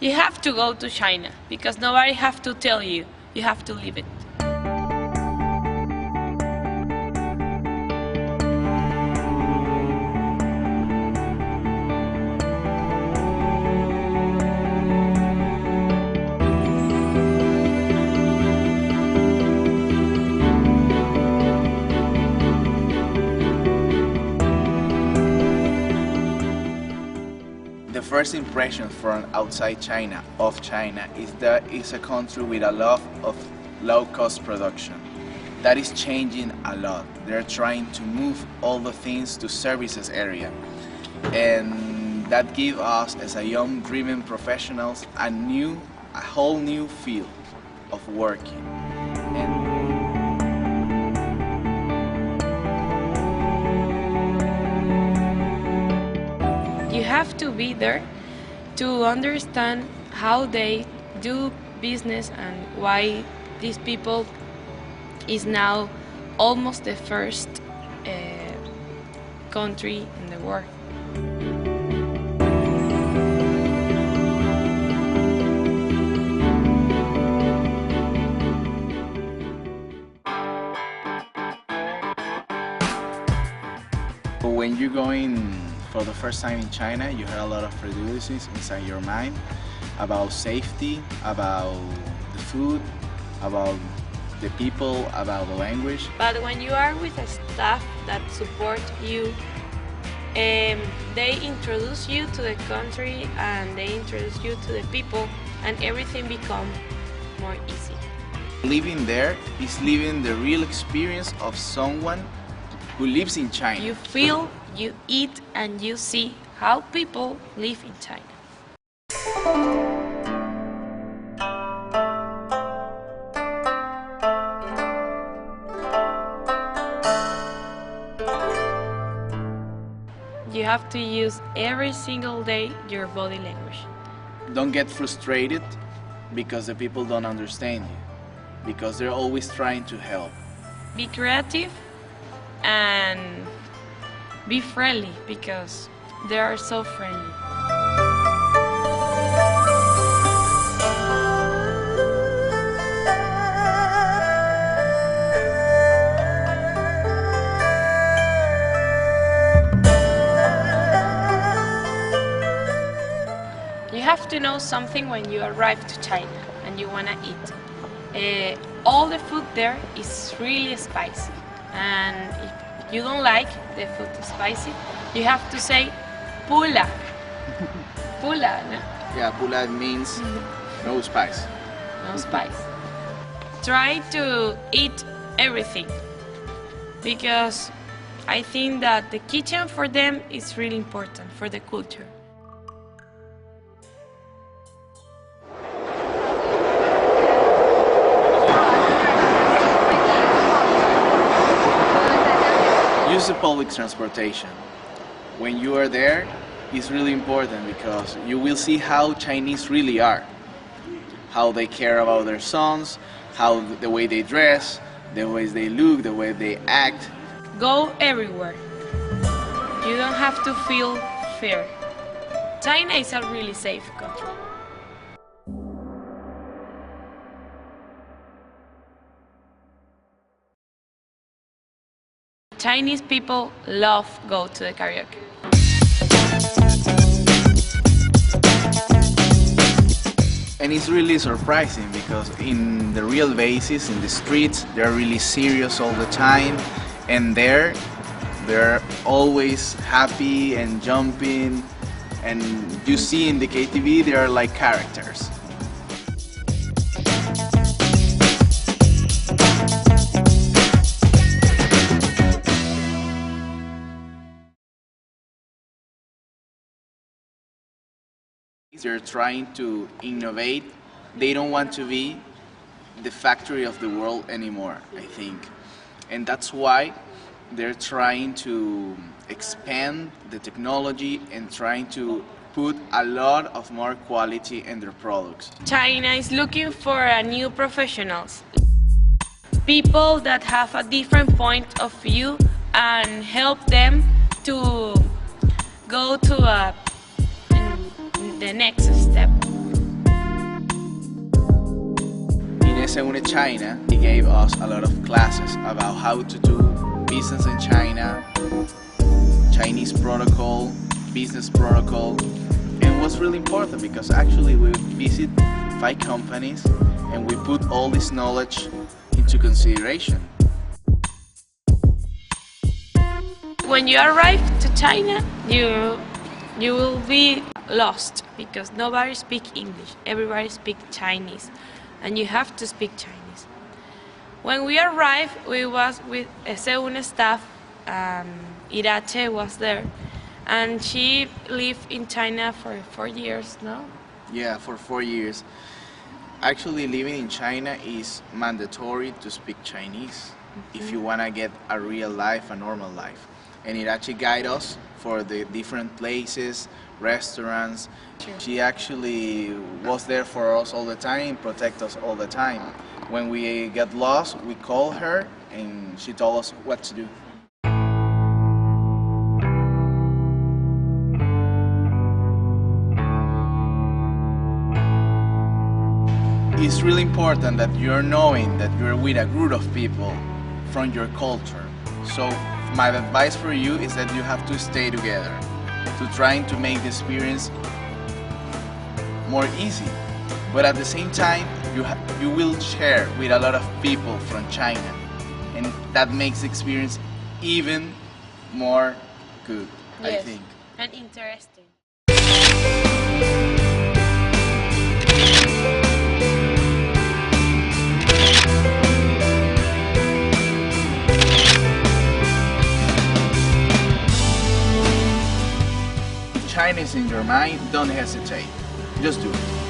You have to go to China because nobody have to tell you. You have to live it. The first impression from outside China, of China, is that it's a country with a lot of low-cost production. That is changing a lot. They're trying to move all the things to services area. And that gives us, as a young, dreaming professionals, a whole new field of working. You have to be there to understand how they do business and why these people is now almost the first country in the world. When you're going for the first time in China, you have a lot of prejudices inside your mind about safety, about the food, about the people, about the language. But when you are with a staff that support you, they introduce you to the country and they introduce you to the people, and everything becomes more easy. Living there is living the real experience of someone who lives in China. You feel, you eat, and you see how people live in China. You have to use every single day your body language. Don't get frustrated because the people don't understand you, because they're always trying to help. Be creative and be friendly because they are so friendly. You have to know something when you arrive to China and you want to eat. All the food there is really spicy, and if you don't like the food spicy, you have to say pula. Pula, no? Yeah, pula means no spice. No spice. Try to eat everything because I think that the kitchen for them is really important for the culture. Use the public transportation. When you are there, it's really important because you will see how Chinese really are. How they care about their sons, how the way they dress, the ways they look, the way they act. Go everywhere. You don't have to feel fear. China is a really safe country. Chinese people love go to the karaoke. And it's really surprising because in the real basis, in the streets, they're really serious all the time. And there, they're always happy and jumping. And you see in the KTV, they are like characters. They're trying to innovate. They don't want to be the factory of the world anymore, I think. And that's why they're trying to expand the technology and trying to put a lot of more quality in their products. China is looking for new professionals. People that have a different point of view and help them to go to the next step. S1 China, he gave us a lot of classes about how to do business in China, Chinese protocol, business protocol. And it was really important because actually we visit 5 companies and we put all this knowledge into consideration. When you arrive to China, you will be lost because nobody speaks English, everybody speaks Chinese, and you have to speak Chinese. When we arrived, we was with S1 staff, Irache was there, and she lived in China for 4 years, no? Yeah, for 4 years. Actually, living in China is mandatory to speak Chinese if you want to get a real life, a normal life. And it actually guides us for the different places, restaurants. Sure. She actually was there for us all the time, protect us all the time. When we get lost, we call her and she told us what to do. It's really important that you're knowing that you're with a group of people from your culture. So my advice for you is that you have to stay together to trying to make the experience more easy. But at the same time, you will share with a lot of people from China, and that makes the experience even more good, I Yes, think. and interesting. China is in your mind, don't hesitate. Just do it.